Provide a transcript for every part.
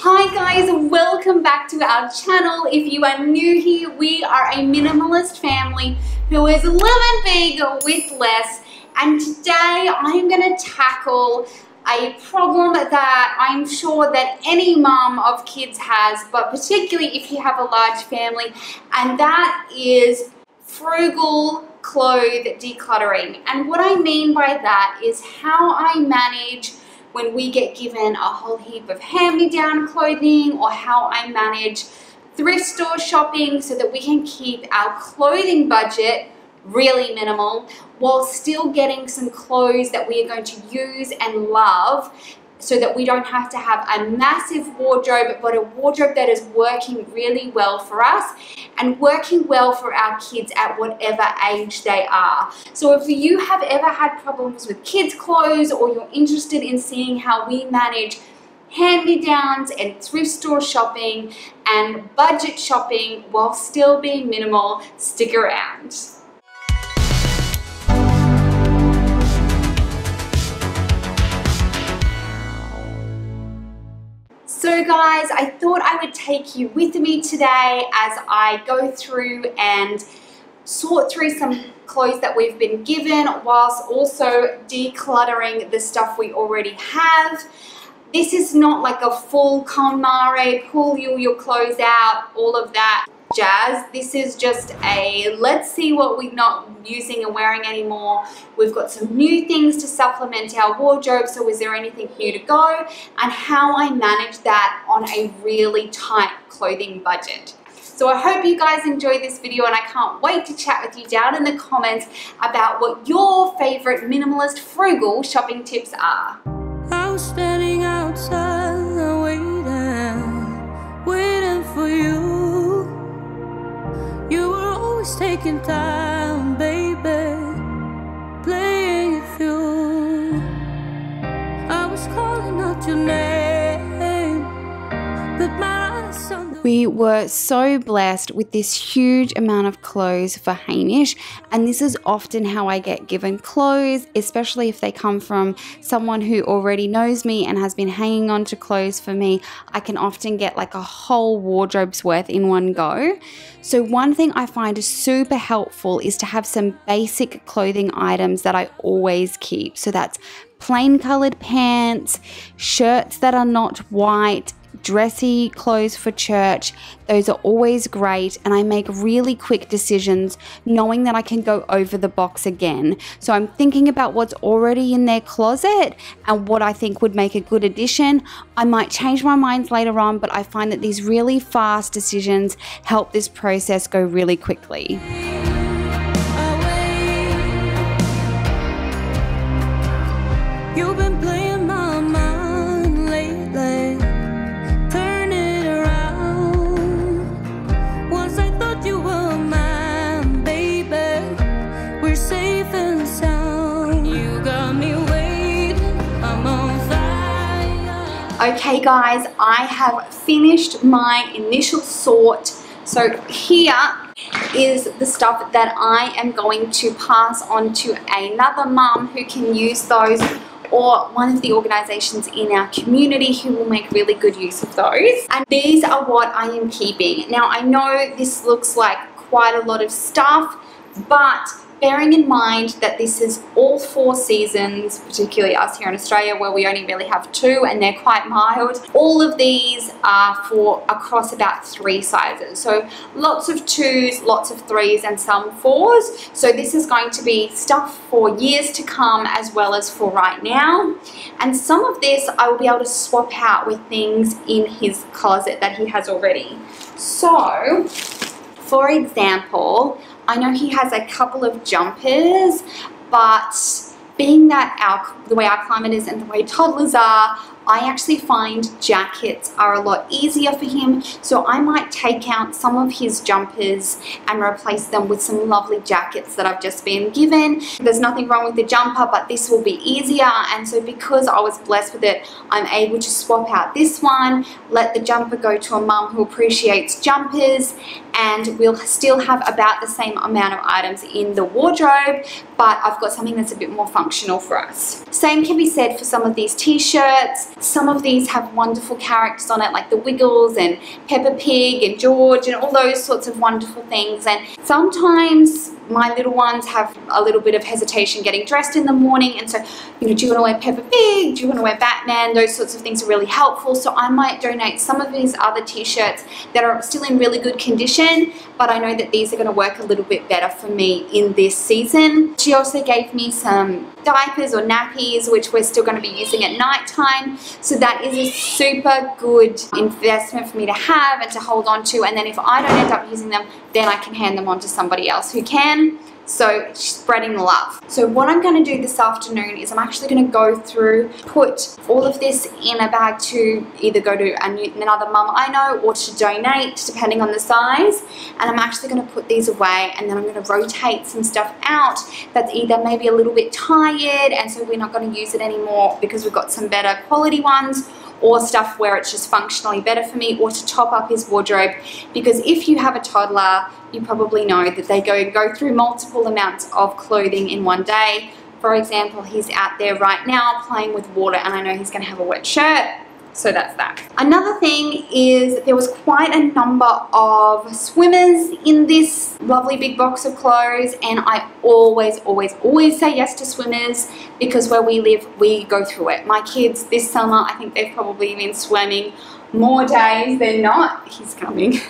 Hi guys, welcome back to our channel. If you are new here, we are a minimalist family who is living big with less, and today I'm going to tackle a problem that I'm sure that any mom of kids has, but particularly if you have a large family, and that is frugal clothes decluttering. And what I mean by that is how I manage when we get given a whole heap of hand-me-down clothing, or how I manage thrift store shopping so that we can keep our clothing budget really minimal while still getting some clothes that we are going to use and love, so that we don't have to have a massive wardrobe, but a wardrobe that is working really well for us and working well for our kids at whatever age they are. So if you have ever had problems with kids' clothes, or you're interested in seeing how we manage hand-me-downs and thrift store shopping and budget shopping while still being minimal, stick around. So guys, I thought I would take you with me today as I go through and sort through some clothes that we've been given, whilst also decluttering the stuff we already have. This is not like a full KonMari, pull your clothes out, all of that jazz. This is just a let's see what we're not using and wearing anymore. We've got some new things to supplement our wardrobe, so is there anything new to go, and how I manage that on a really tight clothing budget. So I hope you guys enjoyed this video, and I can't wait to chat with you down in the comments about what your favorite minimalist frugal shopping tips are. I was standing outside waiting for you. You were always taking time, baby, playing it through. I was calling out your name, but my eyes on the... We were so blessed with this huge amount of clothes for Hamish, and this is often how I get given clothes, especially if they come from someone who already knows me and has been hanging on to clothes for me. I can often get like a whole wardrobe's worth in one go. So one thing I find is super helpful is to have some basic clothing items that I always keep. So that's plain colored pants, shirts that are not white, dressy clothes for church. Those are always great, and I make really quick decisions knowing that I can go over the box again. So I'm thinking about what's already in their closet and what I think would make a good addition. I might change my mind later on, but I find that these really fast decisions help this process go really quickly. You've been playing my mind lately, turn it around. Once I thought you were mine, baby, we're safe and sound. You got me waiting, I'm on fire. Okay guys, I have finished my initial sort. So here is the stuff that I am going to pass on to another mum who can use those, or one of the organizations in our community who will make really good use of those. And these are what I am keeping. Now I know this looks like quite a lot of stuff, but bearing in mind that this is all 4 seasons, particularly us here in Australia where we only really have 2 and they're quite mild, all of these are for across about 3 sizes. So lots of 2s, lots of 3s, and some 4s. So this is going to be stuff for years to come as well as for right now. And some of this I will be able to swap out with things in his closet that he has already. So for example, I know he has a couple of jumpers, but being that the way our climate is and the way toddlers are, I actually find jackets are a lot easier for him, so I might take out some of his jumpers and replace them with some lovely jackets that I've just been given. There's nothing wrong with the jumper, but this will be easier, and so because I was blessed with it, I'm able to swap out this one, let the jumper go to a mum who appreciates jumpers, and we'll still have about the same amount of items in the wardrobe, but I've got something that's a bit more functional for us. Same can be said for some of these t-shirts. Some of these have wonderful characters on it, like the Wiggles and Peppa Pig and George and all those sorts of wonderful things. And sometimes my little ones have a little bit of hesitation getting dressed in the morning, and so, you know, do you want to wear Peppa Pig? Do you want to wear Batman? Those sorts of things are really helpful. So I might donate some of these other t-shirts that are still in really good condition, but I know that these are going to work a little bit better for me in this season. She also gave me some diapers or nappies, which we're still going to be using at night time. So that is a super good investment for me to have and to hold on to. And then if I don't end up using them, then I can hand them on to somebody else who can. So spreading the love. So what I'm going to do this afternoon is I'm actually going to go through, put all of this in a bag to either go to another mum I know or to donate, depending on the size. And I'm actually going to put these away, and then I'm going to rotate some stuff out that's either maybe a little bit tired and so we're not going to use it anymore because we've got some better quality ones, or stuff where it's just functionally better for me, or to top up his wardrobe. Because if you have a toddler, you probably know that they go through multiple amounts of clothing in one day. For example, he's out there right now playing with water, and I know he's going to have a wet shirt. So that's that. Another thing is there was quite a number of swimmers in this lovely big box of clothes, and I always say yes to swimmers because where we live, we go through it. My kids this summer, I think they've probably been swimming more days than not. He's coming.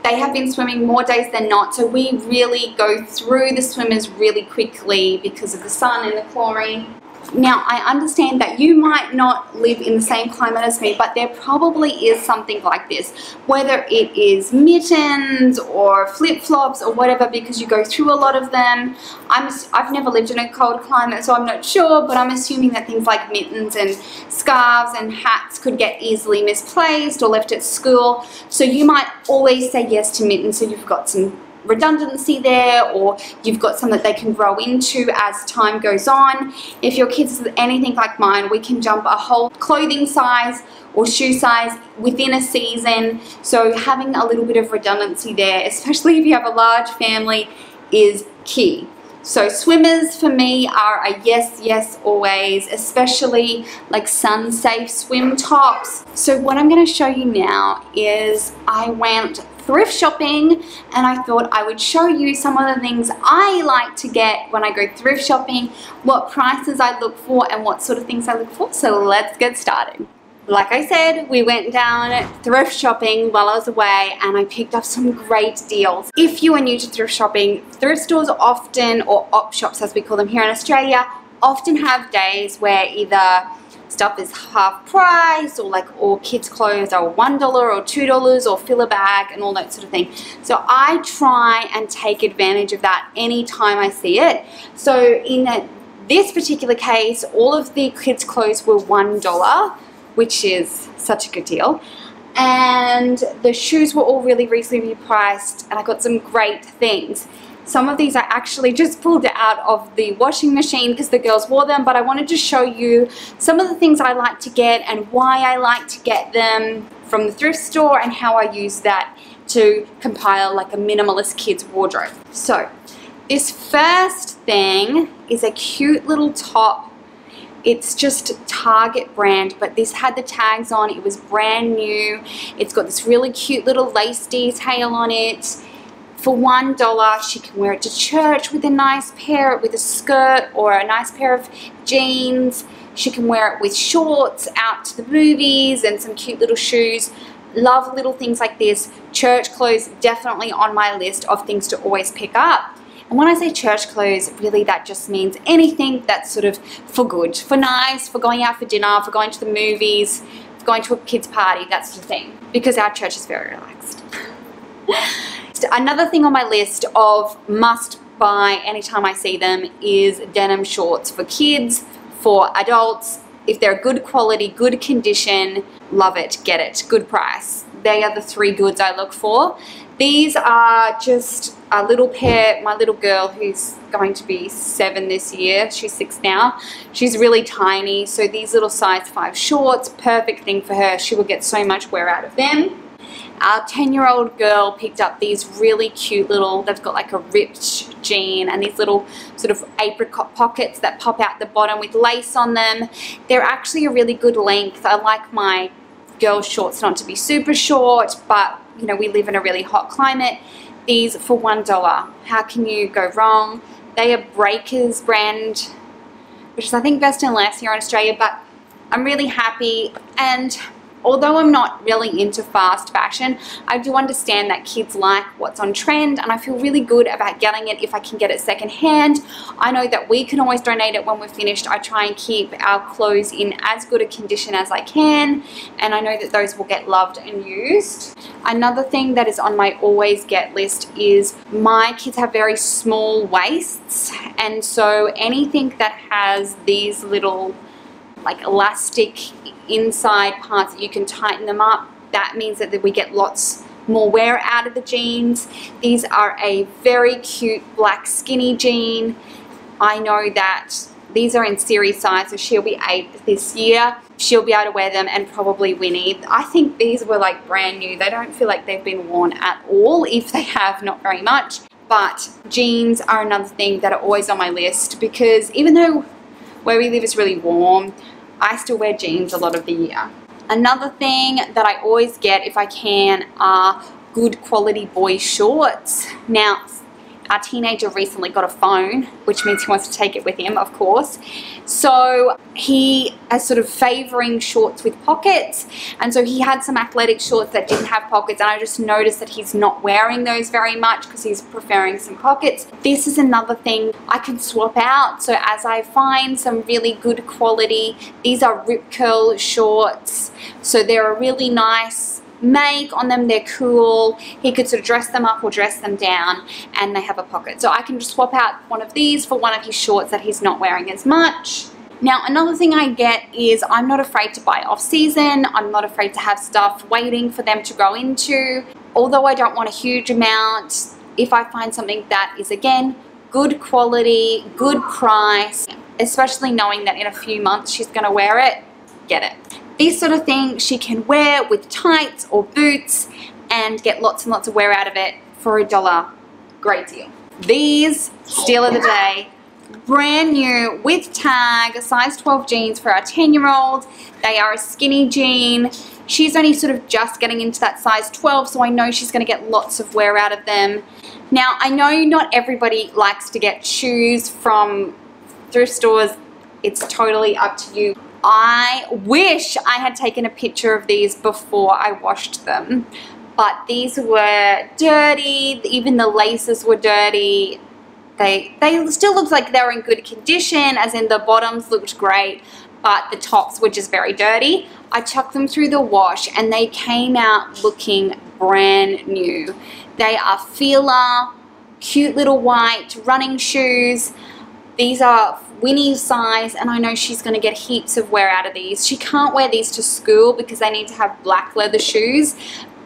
They have been swimming more days than not, so we really go through the swimmers really quickly because of the sun and the chlorine. Now, I understand that you might not live in the same climate as me, but there probably is something like this, whether it is mittens or flip-flops or whatever, because you go through a lot of them. I've never lived in a cold climate, so I'm not sure, but I'm assuming that things like mittens and scarves and hats could get easily misplaced or left at school. So you might always say yes to mittens, so you've got some redundancy there, or you've got some that they can grow into as time goes on. If your kids are anything like mine, we can jump a whole clothing size or shoe size within a season. So having a little bit of redundancy there, especially if you have a large family, is key. So swimmers for me are a yes always, especially like sun safe swim tops. So what I'm going to show you now is I went thrift shopping, and I thought I would show you some of the things I like to get when I go thrift shopping, what prices I look for and what sort of things I look for. So let's get started. Like I said, we went down thrift shopping while I was away, and I picked up some great deals. If you are new to thrift shopping, thrift stores often, or op shops as we call them here in Australia, often have days where either stuff is half price, or like all kids clothes are $1 or $2, or fill a bag and all that sort of thing. So I try and take advantage of that anytime I see it. So in this particular case, all of the kids clothes were $1, which is such a good deal. And the shoes were all really reasonably priced, and I got some great things. Some of these I actually just pulled out of the washing machine because the girls wore them, but I wanted to show you some of the things I like to get and why I like to get them from the thrift store, and how I use that to compile like a minimalist kids wardrobe. So this first thing is a cute little top. It's just Target brand, but this had the tags on. It was brand new. It's got this really cute little lace detail on it. For $1, she can wear it to church with a nice pair, with a skirt or a nice pair of jeans. She can wear it with shorts out to the movies and some cute little shoes. Love little things like this. Church clothes definitely on my list of things to always pick up. And when I say church clothes, really that just means anything that's sort of for good, for nice, for going out for dinner, for going to the movies, for going to a kid's party, that's the thing. Because our church is very relaxed. Another thing on my list of must buy anytime I see them is denim shorts for kids, for adults. If they're good quality, good condition, love it, get it, good price. They are the three goods I look for. These are just a little pair. My little girl, who's going to be 7 this year, she's 6 now, she's really tiny, so these little size 5 shorts, perfect thing for her. She will get so much wear out of them. Our 10-year-old girl picked up these really cute little, they've got like a ripped jean and these little sort of apricot pockets that pop out the bottom with lace on them. They're actually a really good length. I like my girls' shorts not to be super short, but you know, we live in a really hot climate. These for $1. How can you go wrong? They are Breakers brand, which is I think best and less here in Australia, but I'm really happy. And although I'm not really into fast fashion, I do understand that kids like what's on trend, and I feel really good about getting it if I can get it secondhand. I know that we can always donate it when we're finished. I try and keep our clothes in as good a condition as I can, and I know that those will get loved and used. Another thing that is on my always get list is my kids have very small waists, and so anything that has these little like elastic inside parts that you can tighten them up, that means that we get lots more wear out of the jeans. These are a very cute black skinny jean. I know that these are in series size, so she'll be 8 this year. She'll be able to wear them, and probably Winnie. I think these were like brand new. They don't feel like they've been worn at all. If they have, not very much. But jeans are another thing that are always on my list, because even though where we live is really warm, I still wear jeans a lot of the year. Another thing that I always get if I can are good quality boy shorts. Now, our teenager recently got a phone, which means he wants to take it with him, of course. So he is sort of favoring shorts with pockets. And so he had some athletic shorts that didn't have pockets, and I just noticed that he's not wearing those very much because he's preferring some pockets. This is another thing I can swap out. So as I find some really good quality, these are Rip Curl shorts. So they're a really nice make on them, they're cool. He could sort of dress them up or dress them down, and they have a pocket. So I can just swap out one of these for one of his shorts that he's not wearing as much. Now, another thing I get is I'm not afraid to buy off season. I'm not afraid to have stuff waiting for them to grow into. Although I don't want a huge amount, if I find something that is, again, good quality, good price, especially knowing that in a few months she's going to wear it, get it. These sort of things she can wear with tights or boots and get lots and lots of wear out of it for $1. Great deal. These, steal of the day, brand new with tag, size 12 jeans for our 10-year-old. They are a skinny jean. She's only sort of just getting into that size 12, so I know she's going to get lots of wear out of them. Now, I know not everybody likes to get shoes from thrift stores. It's totally up to you. I wish I had taken a picture of these before I washed them, but these were dirty. Even the laces were dirty. They still looked like they were in good condition, as in the bottoms looked great, but the tops were just very dirty. I chucked them through the wash and they came out looking brand new. They are Fila, cute little white running shoes. These are Winnie's size, and I know she's going to get heaps of wear out of these. She can't wear these to school because they need to have black leather shoes,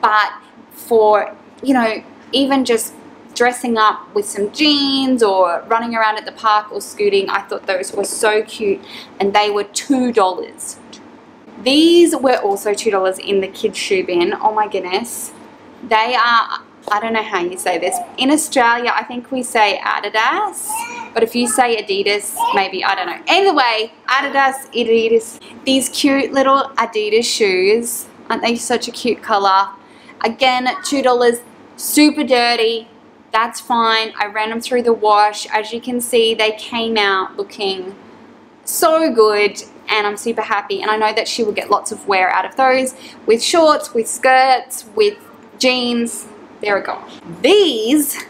but for, you know, even just dressing up with some jeans or running around at the park or scooting, I thought those were so cute, and they were $2. These were also $2 in the kids' shoe bin. Oh my goodness. They are, I don't know how you say this. In Australia, I think we say Adidas, but if you say Adidas, maybe, I don't know. Either way, Adidas, Adidas. These cute little Adidas shoes. Aren't they such a cute color? Again, $2, super dirty. That's fine. I ran them through the wash. As you can see, they came out looking so good, and I'm super happy. And I know that she will get lots of wear out of those with shorts, with skirts, with jeans. There we go. These,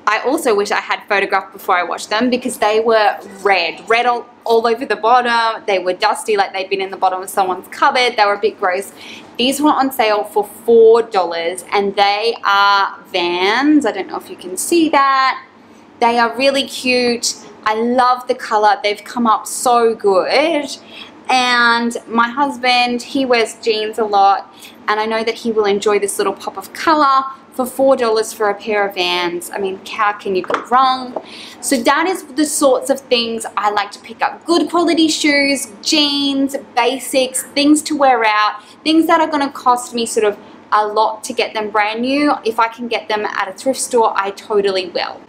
I also wish I had photographed before I washed them, because they were red all over the bottom. They were dusty, like they'd been in the bottom of someone's cupboard. They were a bit gross. These were on sale for $4, and they are Vans. I don't know if you can see that. They are really cute. I love the color. They've come up so good. And my husband, he wears jeans a lot, and I know that he will enjoy this little pop of color. For $4 for a pair of Vans. I mean, how can you go wrong? So that is the sorts of things I like to pick up. Good quality shoes, jeans, basics, things to wear out, things that are going to cost me sort of a lot to get them brand new. If I can get them at a thrift store, I totally will.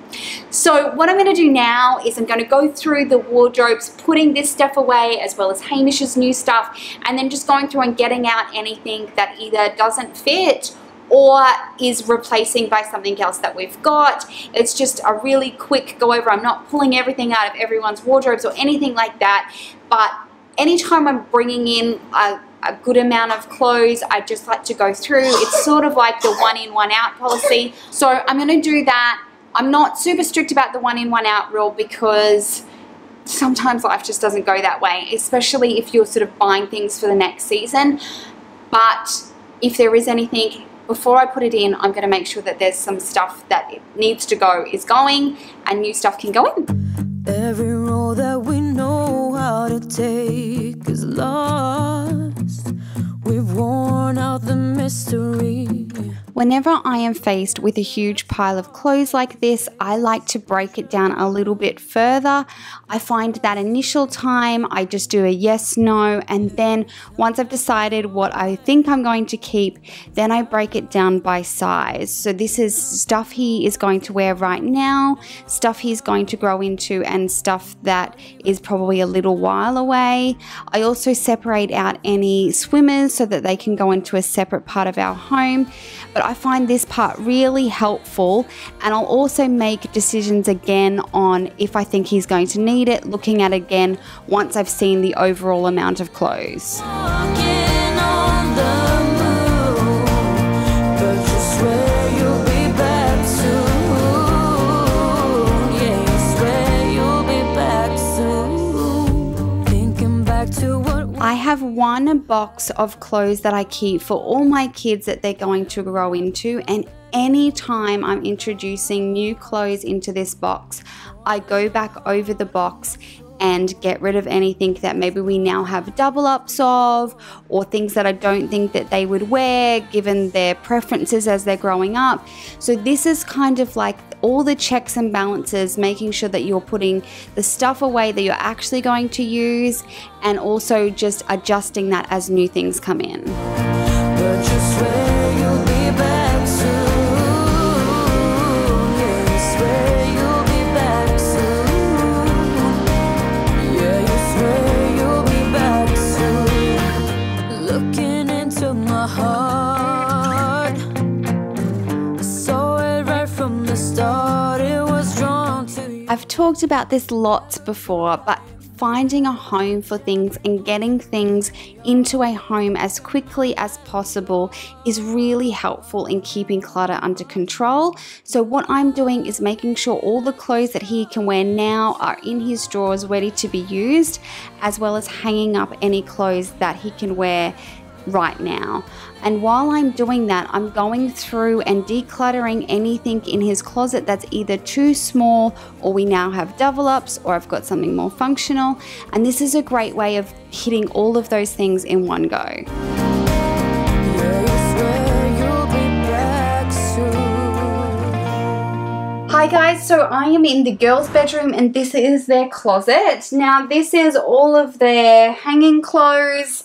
So what I'm going to do now is I'm going to go through the wardrobes, putting this stuff away as well as Hamish's new stuff, and then just going through and getting out anything that either doesn't fit or is replacing by something else that we've got. It's just a really quick go over. I'm not pulling everything out of everyone's wardrobes or anything like that, but anytime I'm bringing in a good amount of clothes, I just like to go through. It's sort of like the one in, one out policy. So I'm going to do that. I'm not super strict about the one in, one out rule because sometimes life just doesn't go that way, especially if you're sort of buying things for the next season. But if there is anything, before I put it in, I'm going to make sure that there's some stuff that it needs to go is going and new stuff can go in. Every road that we know how to take is lost. We've worn out the mystery. Whenever I am faced with a huge pile of clothes like this, I like to break it down a little bit further. I find that initial time, I just do a yes, no, and then once I've decided what I think I'm going to keep, then I break it down by size. So this is stuff he is going to wear right now, stuff he's going to grow into, and stuff that is probably a little while away. I also separate out any swimmers so that they can go into a separate part of our home. But I find this part really helpful, and I'll also make decisions again on if I think he's going to need it, looking at it again once I've seen the overall amount of clothes. I have one box of clothes that I keep for all my kids that they're going to grow into, and anytime I'm introducing new clothes into this box, I go back over the box and get rid of anything that maybe we now have double ups of, or things that I don't think that they would wear given their preferences as they're growing up. So this is kind of like all the checks and balances, making sure that you're putting the stuff away that you're actually going to use, and also just adjusting that as new things come in. But you swear you'll be back soon. Yeah, you swear you'll be back soon. Yeah, you swear you'll be back soon. Looking into my heart, I saw it right from the start. It was drawn to you. I've talked about this lots before, but finding a home for things and getting things into a home as quickly as possible is really helpful in keeping clutter under control. So what I'm doing is making sure all the clothes that he can wear now are in his drawers ready to be used, as well as hanging up any clothes that he can wear right now. And while I'm doing that, I'm going through and decluttering anything in his closet that's either too small, or we now have double ups, or I've got something more functional. And this is a great way of hitting all of those things in one go. Hi guys, so I am in the girls' bedroom and this is their closet. Now this is all of their hanging clothes.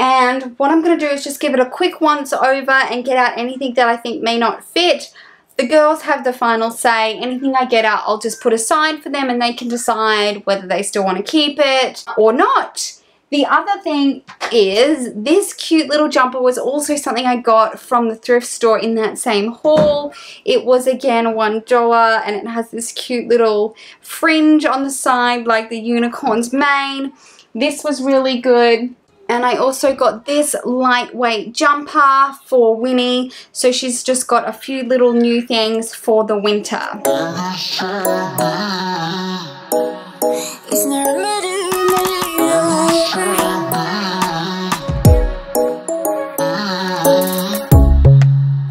And what I'm going to do is just give it a quick once over and get out anything that I think may not fit. The girls have the final say. Anything I get out, I'll just put aside for them and they can decide whether they still want to keep it or not. The other thing is this cute little jumper was also something I got from the thrift store in that same haul. It was again $1 and it has this cute little fringe on the side like the unicorn's mane. This was really good. And I also got this lightweight jumper for Winnie, so she's just got a few little new things for the winter.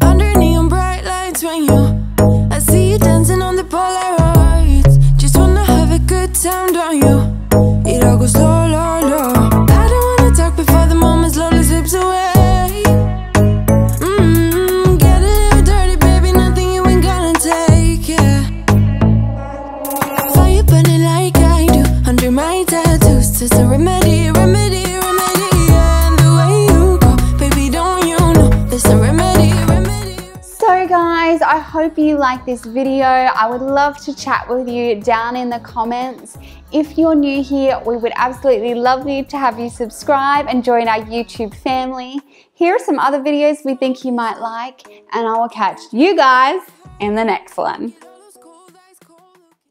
Under neon bright lights when I see you dancing on the Polaroids. Just wanna have a good time, don't you? It all goes low, low, low. Before the moment slowly slips away. Get a little dirty, baby, nothing you ain't gonna take, yeah. Fire burning like I do under my I hope you like this video. I would love to chat with you down in the comments. If you're new here, we would absolutely love you to have you subscribe and join our YouTube family. Here are some other videos we think you might like, and I will catch you guys in the next one.